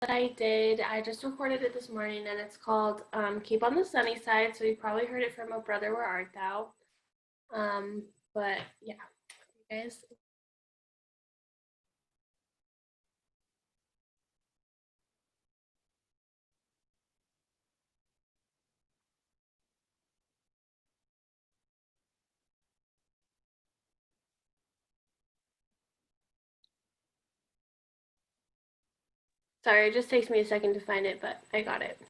that I did. I just recorded it this morning and it's called Keep on the Sunny Side. So you probably heard it from Oh Brother, Where Art Thou? Um, but yeah, you guys. Sorry, it just takes me a second to find it, but I got it.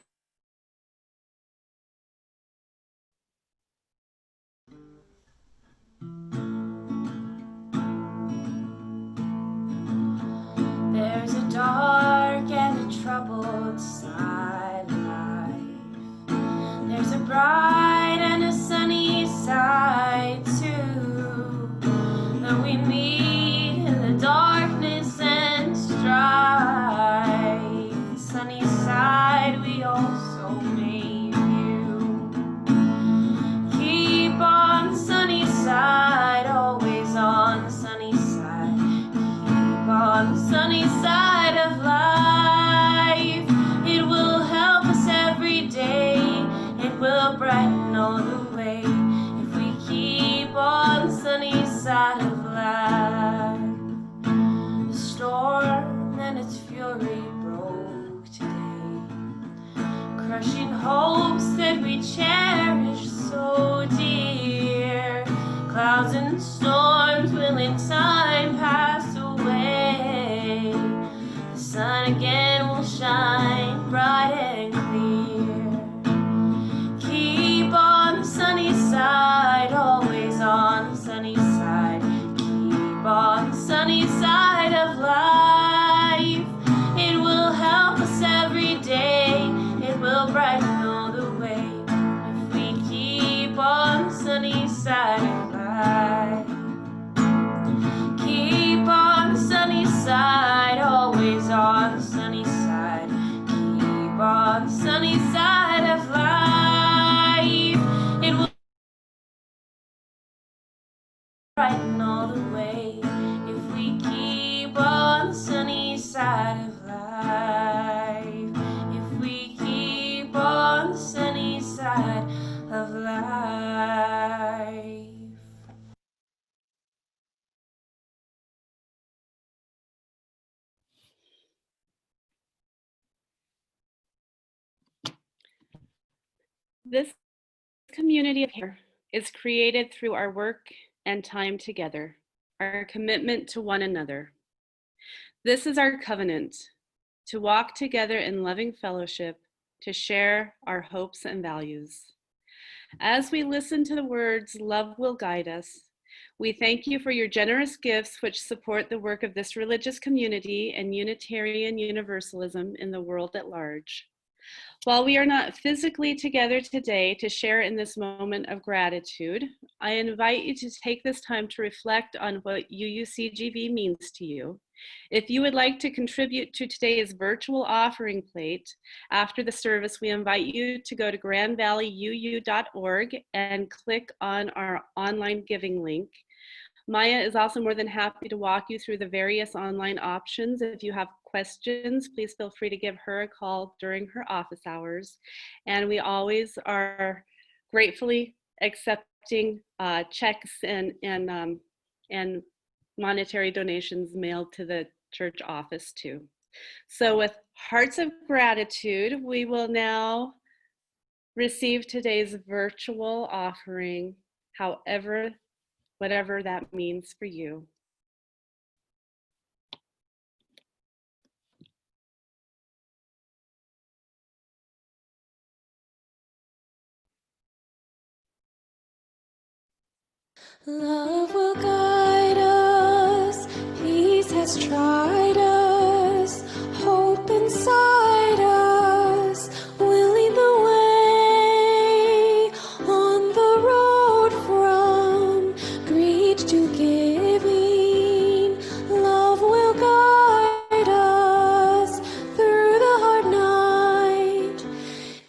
There's a dark and a troubled side of life. There's a bright and a sunny side too. Though we meet in the darkness and strife, the sunny side we also may view. Keep on the sunny side, always on the sunny side. Keep on the sunny side of life. It will help us every day. It will brighten all the way if we keep on the sunny side of life. The storm and its fury broke today, crushing hopes that we cherish so dear. Clouds and storms will in time pass away. The sun again will shine bright and clear. Keep on the sunny side, always on the sunny side. Keep on the sunny side of life. It will help us every day. It will brighten all the way if we keep on the sunny side of life. Keep on the sunny side, always on the sunny side. Keep on the sunny side of life. It will brighten all the way if we keep on the sunny side of life. If we keep on the sunny side of life. This community of care is created through our work and time together, our commitment to one another. This is our covenant, to walk together in loving fellowship, to share our hopes and values. As we listen to the words, "Love will guide us," we thank you for your generous gifts which support the work of this religious community and Unitarian Universalism in the world at large. While we are not physically together today to share in this moment of gratitude, I invite you to take this time to reflect on what UUCGV means to you. If you would like to contribute to today's virtual offering plate, after the service, we invite you to go to grandvalleyuu.org and click on our online giving link. Maya is also more than happy to walk you through the various online options. If you have questions, please feel free to give her a call during her office hours. And we always are gratefully accepting checks and monetary donations mailed to the church office too. So with hearts of gratitude, we will now receive today's virtual offering, whatever that means for you. Love will guide us, peace has tried us, hope inside us, will lead the way on the road from greed to giving. Love will guide us through the hard night.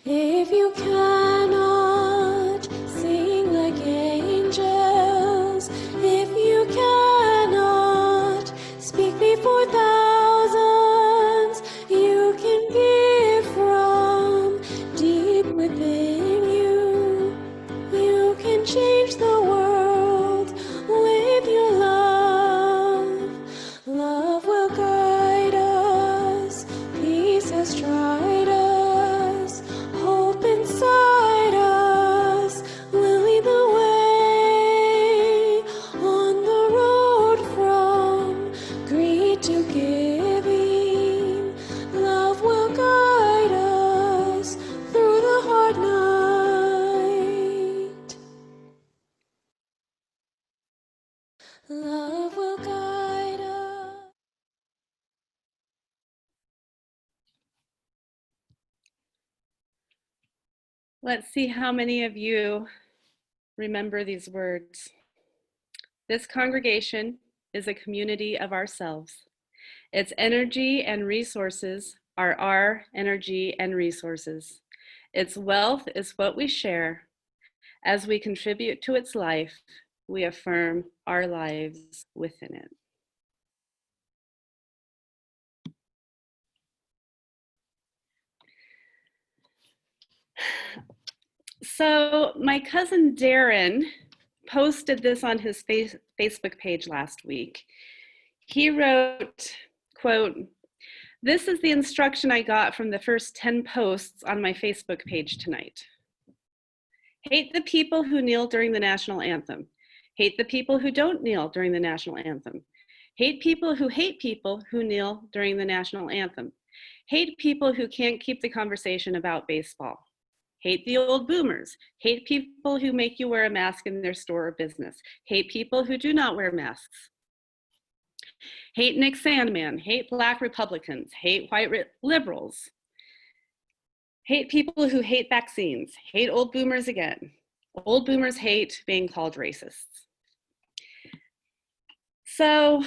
If you cannot sing like angels, if you cannot speak before thousands, you can Let's see how many of you remember these words. This congregation is a community of ourselves. Its energy and resources are our energy and resources. Its wealth is what we share. As we contribute to its life, we affirm our lives within it. So my cousin Darren posted this on his Facebook page last week. He wrote, quote, "This is the instruction I got from the first 10 posts on my Facebook page tonight. Hate the people who kneel during the national anthem. Hate the people who don't kneel during the national anthem. Hate people who kneel during the national anthem. Hate people who can't keep the conversation about baseball. Hate the old boomers. Hate people who make you wear a mask in their store or business. Hate people who do not wear masks. Hate Nick Sandman. Hate Black Republicans. Hate white liberals. Hate people who hate vaccines. Hate old boomers again. Old boomers hate being called racists." So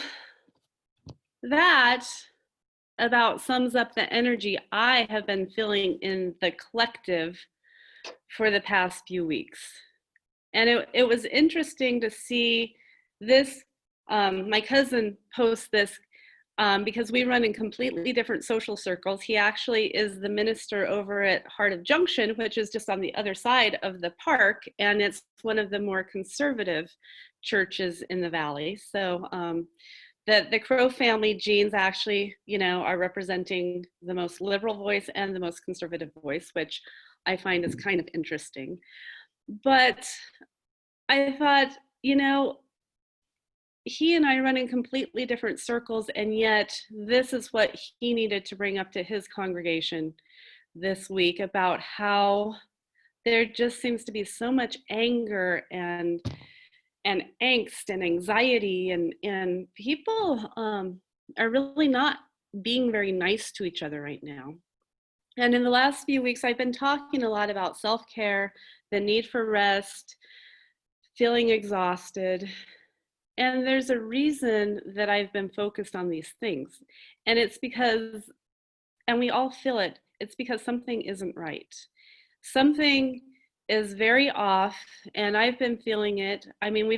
that about sums up the energy I have been feeling in the collective for the past few weeks. And it was interesting to see this, my cousin post this because we run in completely different social circles. He actually is the minister over at Heart of Junction, which is just on the other side of the park, and it's one of the more conservative churches in the valley. So the Crow family genes actually, are representing the most liberal voice and the most conservative voice, which I find is kind of interesting. But I thought, he and I run in completely different circles, and yet this is what he needed to bring up to his congregation this week about how there just seems to be so much anger and angst and anxiety, and people are really not being very nice to each other right now. And in the last few weeks, I've been talking a lot about self-care, the need for rest, feeling exhausted. And there's a reason that I've been focused on these things. And it's because, and we all feel it, it's because something isn't right. Something is very off, and I've been feeling it. I mean,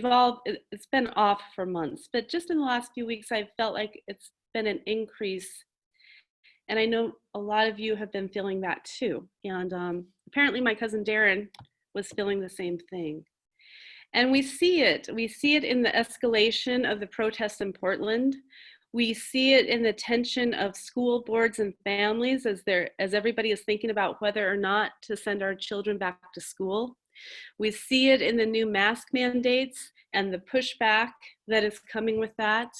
it's been off for months, but just in the last few weeks, I've felt like it's been an increase. And I know a lot of you have been feeling that too. And apparently my cousin Darren was feeling the same thing. And we see it in the escalation of the protests in Portland. We see it in the tension of school boards and families as everybody is thinking about whether or not to send our children back to school. We see it in the new mask mandates and the pushback that is coming with that.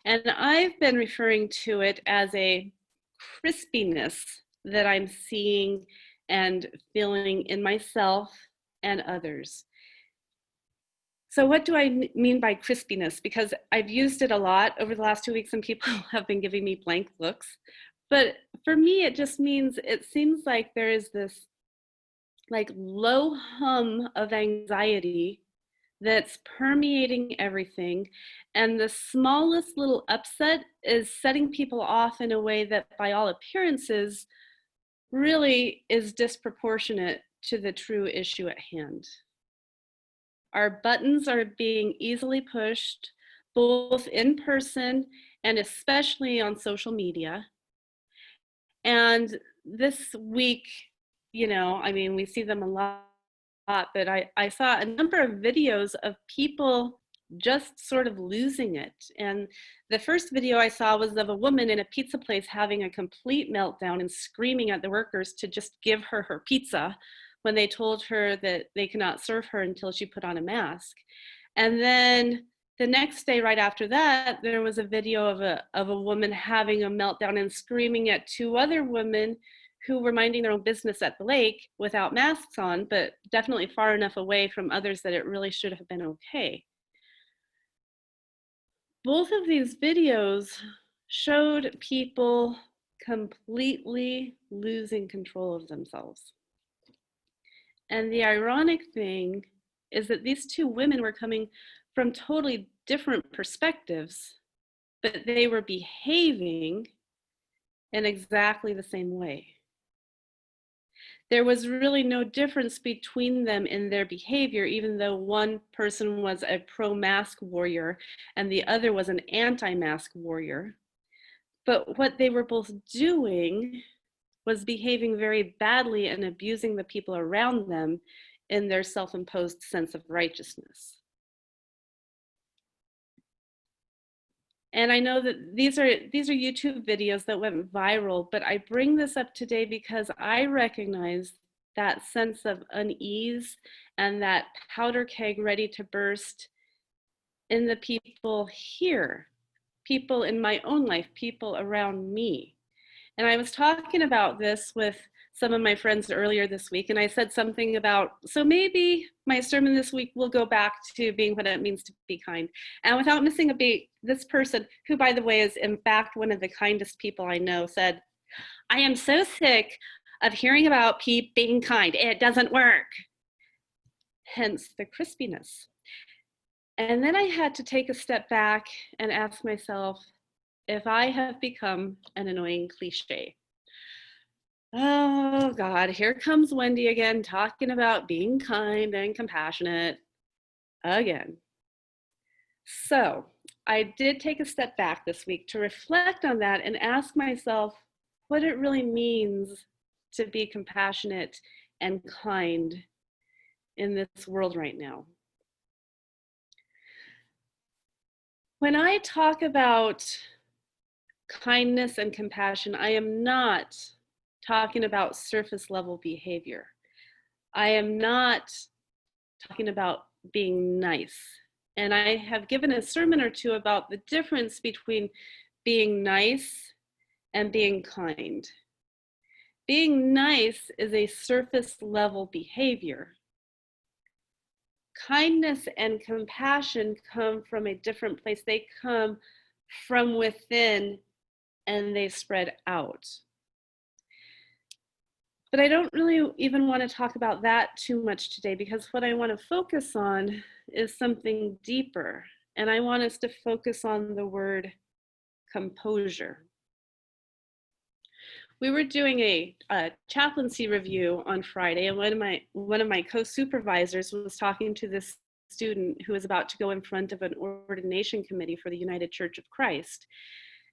And I've been referring to it as a crispiness that I'm seeing and feeling in myself and others. So what do I mean by crispiness? Because I've used it a lot over the last 2 weeks and people have been giving me blank looks. But for me, it just means it seems like there is this like low hum of anxiety that's permeating everything. And the smallest little upset is setting people off in a way that by all appearances really is disproportionate to the true issue at hand. Our buttons are being easily pushed, both in person and especially on social media. And this week, we see them a lot, but I saw a number of videos of people just sort of losing it. And the first video I saw was of a woman in a pizza place having a complete meltdown and screaming at the workers to just give her her pizza when they told her that they could not serve her until she put on a mask. And then the next day, right after that, there was a video of a woman having a meltdown and screaming at two other women who were minding their own business at the lake without masks on, but definitely far enough away from others that it really should have been okay. Both of these videos showed people completely losing control of themselves. And the ironic thing is that these two women were coming from totally different perspectives, but they were behaving in exactly the same way. There was really no difference between them in their behavior, even though one person was a pro-mask warrior and the other was an anti-mask warrior. But what they were both doing was behaving very badly and abusing the people around them in their self-imposed sense of righteousness. And I know that these are YouTube videos that went viral, but I bring this up today because I recognize that sense of unease and that powder keg ready to burst in the people here, people in my own life, people around me. And I was talking about this with some of my friends earlier this week, and I said something about, so maybe my sermon this week will go back to being what it means to be kind. And without missing a beat, this person, who by the way is in fact one of the kindest people I know, said, I am so sick of hearing about people being kind. It doesn't work. Hence the crispiness. And then I had to take a step back and ask myself if I have become an annoying cliche. Oh God, here comes Wendy again, talking about being kind and compassionate again. So I did take a step back this week to reflect on that and ask myself what it really means to be compassionate and kind in this world right now. When I talk about kindness and compassion, I am not talking about surface level behavior. I am not talking about being nice. And I have given a sermon or two about the difference between being nice and being kind. Being nice is a surface level behavior. Kindness and compassion come from a different place. They come from within and they spread out. But I don't really even want to talk about that too much today, because what I want to focus on is something deeper. And I want us to focus on the word composure. We were doing a chaplaincy review on Friday, and one of my co-supervisors was talking to this student who was about to go in front of an ordination committee for the United Church of Christ.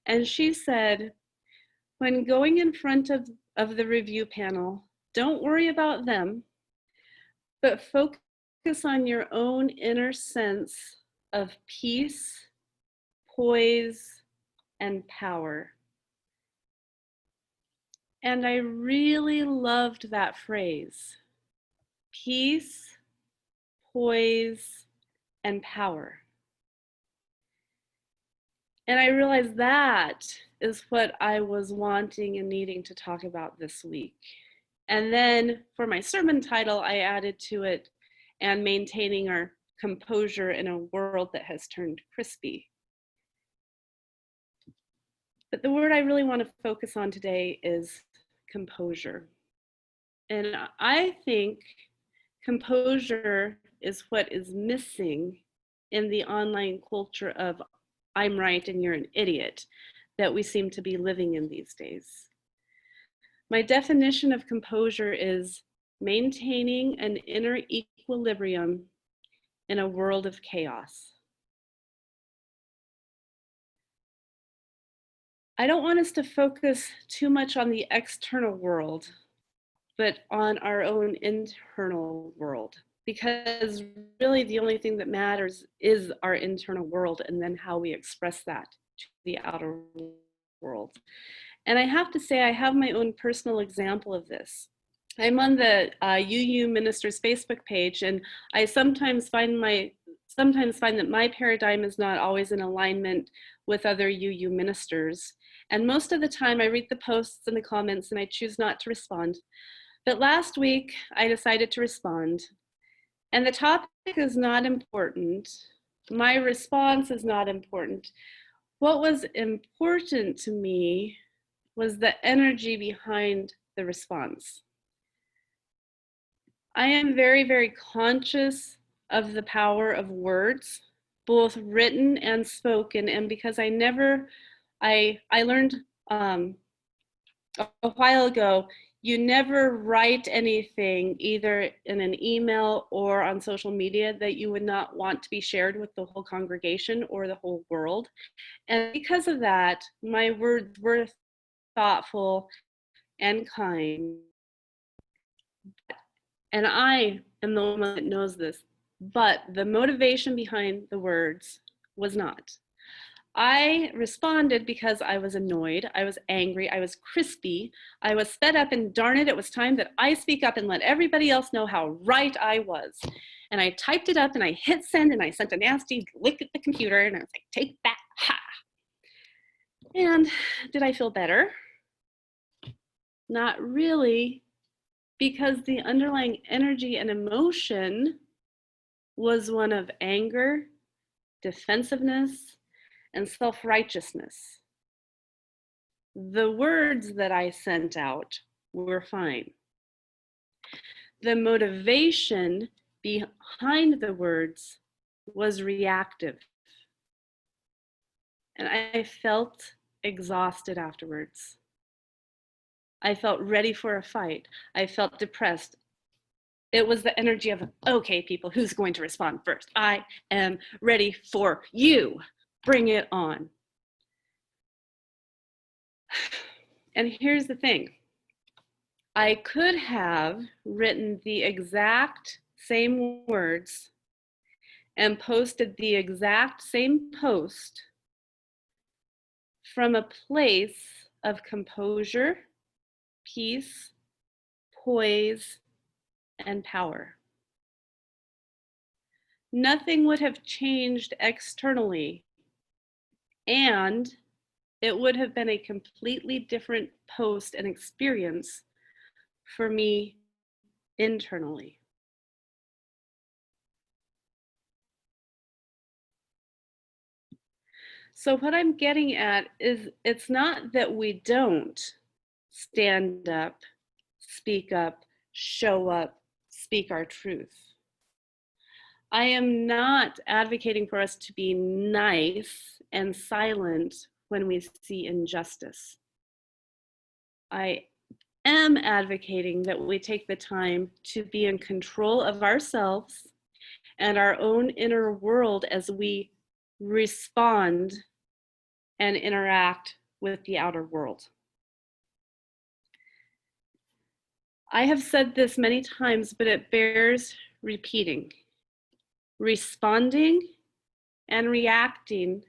And she said, when going in front of the review panel, don't worry about them, but focus on your own inner sense of peace, poise, and power. And I really loved that phrase, peace, poise, and power. And I realized that is what I was wanting and needing to talk about this week. And then for my sermon title, I added to it, and maintaining our composure in a world that has turned crispy. But the word I really want to focus on today is composure. And I think composure is what is missing in the online culture of I'm right and you're an idiot that we seem to be living in these days. My definition of composure is maintaining an inner equilibrium in a world of chaos. I don't want us to focus too much on the external world, but on our own internal world, because really the only thing that matters is our internal world and then how we express that to the outer world. And I have to say, I have my own personal example of this. I'm on the UU Ministers Facebook page, and I sometimes find that my paradigm is not always in alignment with other UU ministers. And most of the time I read the posts and the comments and I choose not to respond. But last week I decided to respond. And the topic is not important. My response is not important. What was important to me was the energy behind the response. I am very, very conscious of the power of words, both written and spoken. And because I learned a while ago, you never write anything either in an email or on social media that you would not want to be shared with the whole congregation or the whole world. And because of that, my words were thoughtful and kind. And I am the one that knows this, but the motivation behind the words was not. I responded because I was annoyed, I was angry, I was crispy, I was fed up, and darn it was time that I speak up and let everybody else know how right I was. And I typed it up and I hit send and I sent a nasty lick at the computer and I was like, take that, ha. And did I feel better? Not really, because the underlying energy and emotion was one of anger, defensiveness, and self-righteousness. The words that I sent out were fine. The motivation behind the words was reactive. And I felt exhausted afterwards. I felt ready for a fight. I felt depressed. It was the energy of, okay, people, who's going to respond first? I am ready for you. Bring it on. And here's the thing. I could have written the exact same words and posted the exact same post from a place of composure, peace, poise, and power. Nothing would have changed externally, and it would have been a completely different post and experience for me internally. So what I'm getting at is it's not that we don't stand up, speak up, show up, speak our truth. I am not advocating for us to be nice and silent when we see injustice. I am advocating that we take the time to be in control of ourselves and our own inner world as we respond and interact with the outer world. I have said this many times, but it bears repeating. Responding and reacting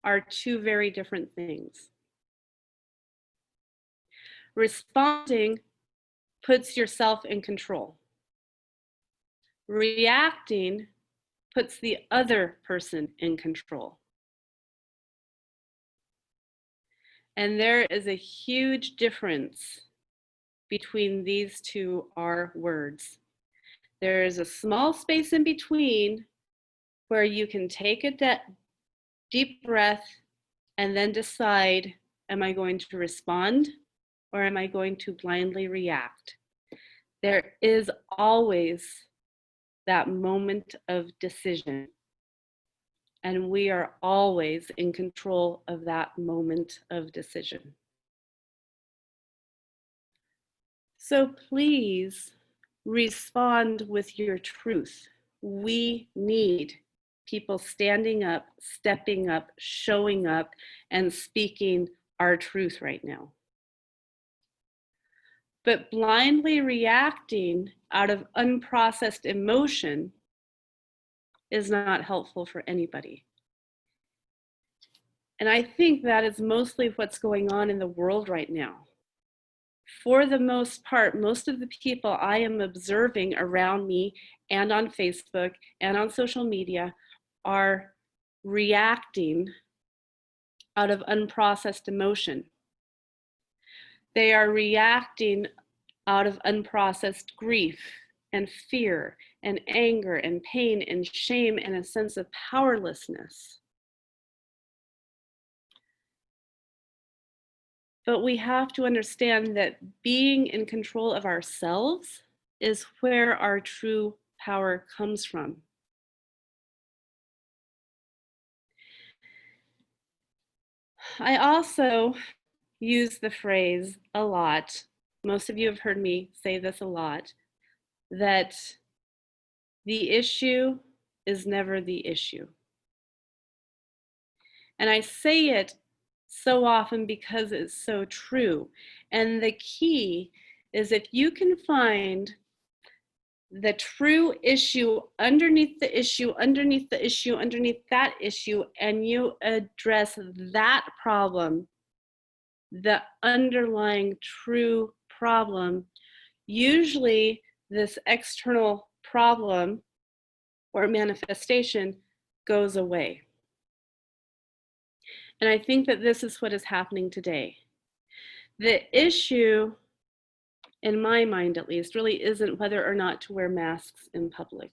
are two very different things. Responding puts yourself in control. Reacting puts the other person in control. And there is a huge difference between these two R words. There is a small space in between where you can take a deep breath and then decide, am I going to respond or am I going to blindly react? There is always that moment of decision. And we are always in control of that moment of decision. So please respond with your truth. We need people standing up, stepping up, showing up, and speaking our truth right now. But blindly reacting out of unprocessed emotion is not helpful for anybody. And I think that is mostly what's going on in the world right now. For the most part, most of the people I am observing around me and on Facebook and on social media are reacting out of unprocessed emotion. They are reacting out of unprocessed grief and fear and anger and pain and shame and a sense of powerlessness. But we have to understand that being in control of ourselves is where our true power comes from. I also use the phrase a lot. Most of you have heard me say this a lot, that the issue is never the issue. And I say it so often because it's so true. And the key is if you can find the true issue underneath the issue, underneath the issue, underneath that issue, and you address that problem, the underlying true problem, usually this external problem or manifestation goes away. And I think that this is what is happening today. The issue, in my mind at least, really isn't whether or not to wear masks in public.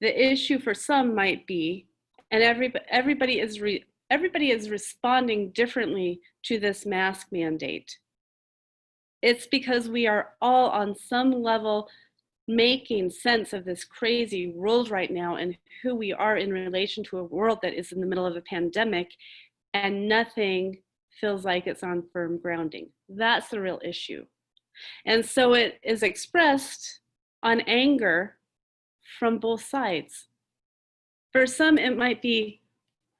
The issue for some might be, and everybody is responding differently to this mask mandate. It's because we are all on some level making sense of this crazy world right now and who we are in relation to a world that is in the middle of a pandemic and nothing feels like it's on firm grounding. That's the real issue. And so it is expressed on anger from both sides. For some, it might be,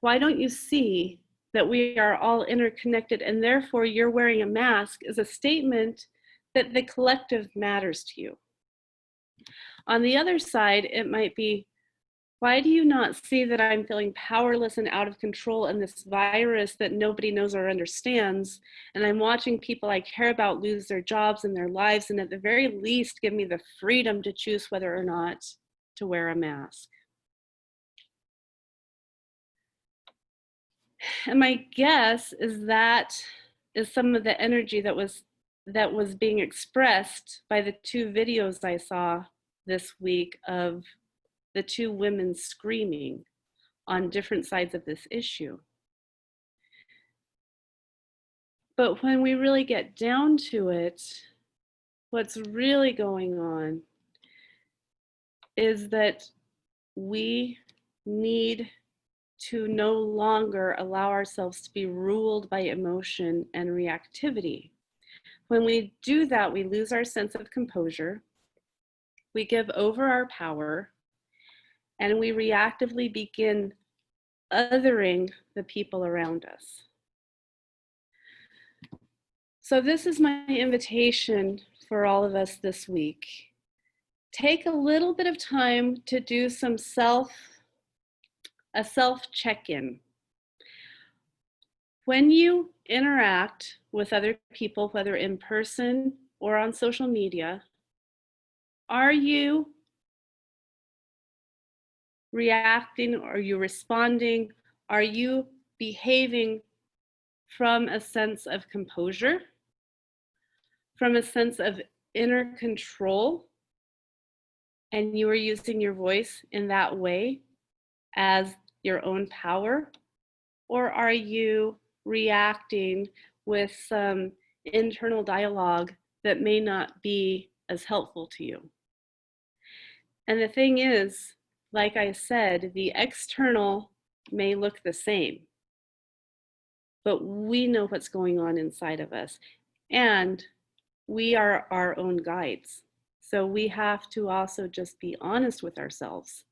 why don't you see that we are all interconnected and therefore you're wearing a mask is a statement that the collective matters to you. On the other side, it might be, why do you not see that I'm feeling powerless and out of control in this virus that nobody knows or understands? And I'm watching people I care about lose their jobs and their lives, and at the very least, give me the freedom to choose whether or not to wear a mask. And my guess is that is some of the energy that was being expressed by the two videos I saw this week of the two women screaming on different sides of this issue. But when we really get down to it, what's really going on is that we need to no longer allow ourselves to be ruled by emotion and reactivity. When we do that, we lose our sense of composure, we give over our power, and we reactively begin othering the people around us. So this is my invitation for all of us this week. Take a little bit of time to do some a self check-in. When you interact with other people, whether in person or on social media, are you reacting? Are you responding? Are you behaving from a sense of composure, from a sense of inner control, and you are using your voice in that way as your own power? Or are you reacting with some internal dialogue that may not be as helpful to you? And the thing is, like I said, the external may look the same, but we know what's going on inside of us. And we are our own guides. So we have to also just be honest with ourselves.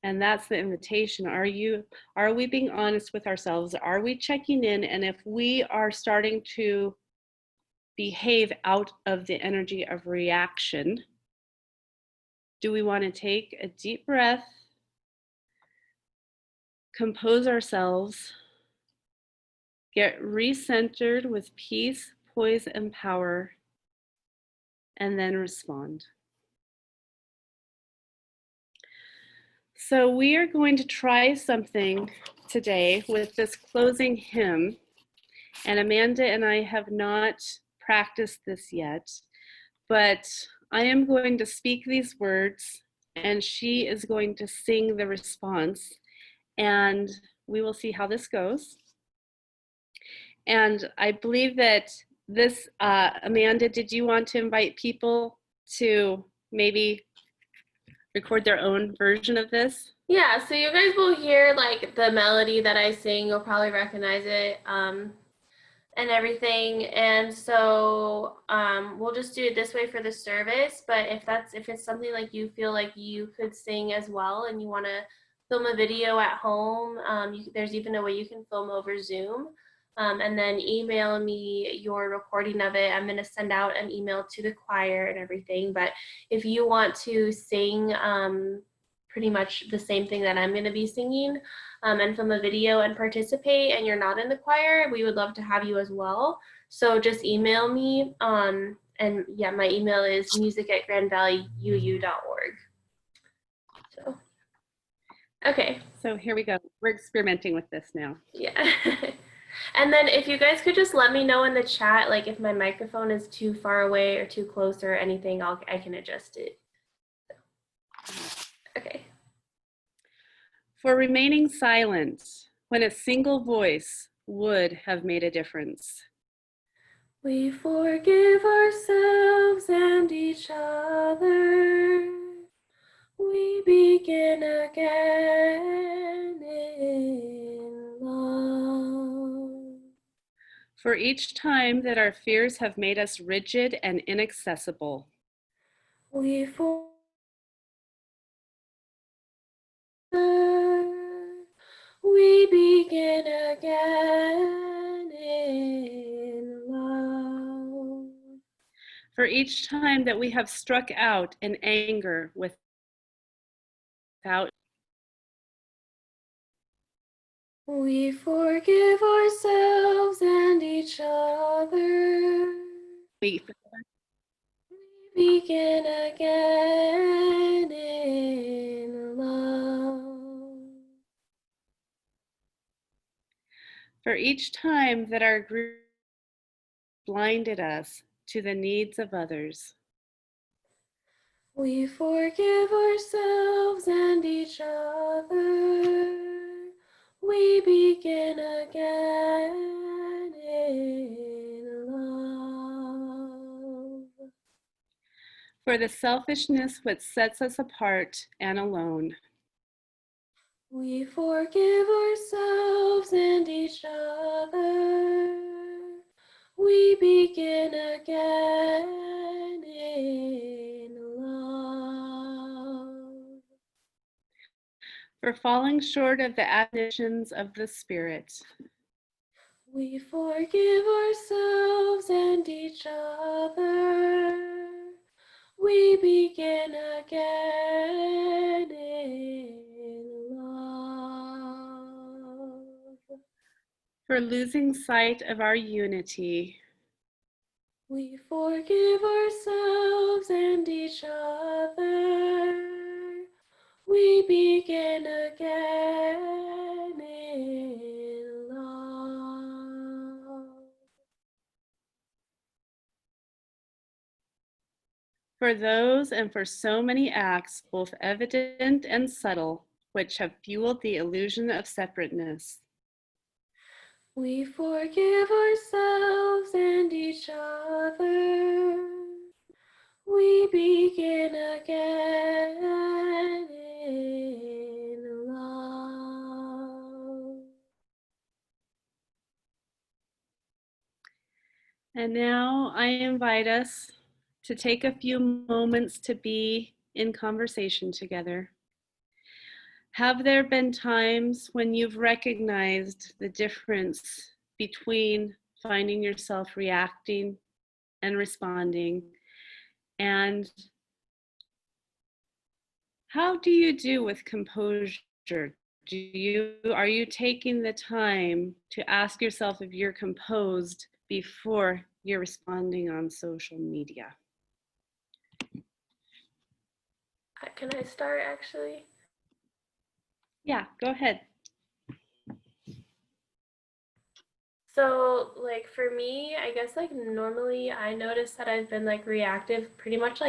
And that's the invitation. Are we being honest with ourselves? Are we checking in? And if we are starting to behave out of the energy of reaction, do we want to take a deep breath, compose ourselves, get recentered with peace, poise, and power, and then respond? So we are going to try something today with this closing hymn, and Amanda and I have not practiced this yet, but I am going to speak these words and she is going to sing the response, and we will see how this goes. And I believe that this, Amanda, did you want to invite people to maybe record their own version of this? Yeah, so you guys will hear like the melody that I sing. You'll probably recognize it and everything. And so we'll just do it this way for the service. But if it's something like you feel like you could sing as well and you want to film a video at home, there's even a way you can film over Zoom. And then email me your recording of it. I'm going to send out an email to the choir and everything. But if you want to sing pretty much the same thing that I'm going to be singing and film a video and participate, and you're not in the choir, we would love to have you as well. So just email me. And yeah, my email is music@grandvalleyuu.org. So, okay. So here we go. We're experimenting with this now. Yeah. And then if you guys could just let me know in the chat, like if my microphone is too far away or too close or anything, I can adjust it. Okay. For remaining silent when a single voice would have made a difference. We forgive ourselves and each other. We begin again in love. For each time that our fears have made us rigid and inaccessible. We begin again in love. For each time that we have struck out in anger without. We forgive ourselves and each other. We begin again in love. For each time that our grief blinded us to the needs of others. We forgive ourselves and each other. We begin again in love. For the selfishness which sets us apart and alone. We forgive ourselves and each other. We begin again in love. For falling short of the admonitions of the Spirit. We forgive ourselves and each other. We begin again in love. For losing sight of our unity. We forgive ourselves and each other. We begin again in love. For those and for so many acts, both evident and subtle, which have fueled the illusion of separateness. We forgive ourselves and each other. We begin again in love. And now I invite us to take a few moments to be in conversation together. Have there been times when you've recognized the difference between finding yourself reacting and responding? And how do you do with composure? Are you taking the time to ask yourself if you're composed before you're responding on social media? Can I start actually? Yeah, go ahead. So like for me, I guess like normally I notice that I've been like reactive pretty much like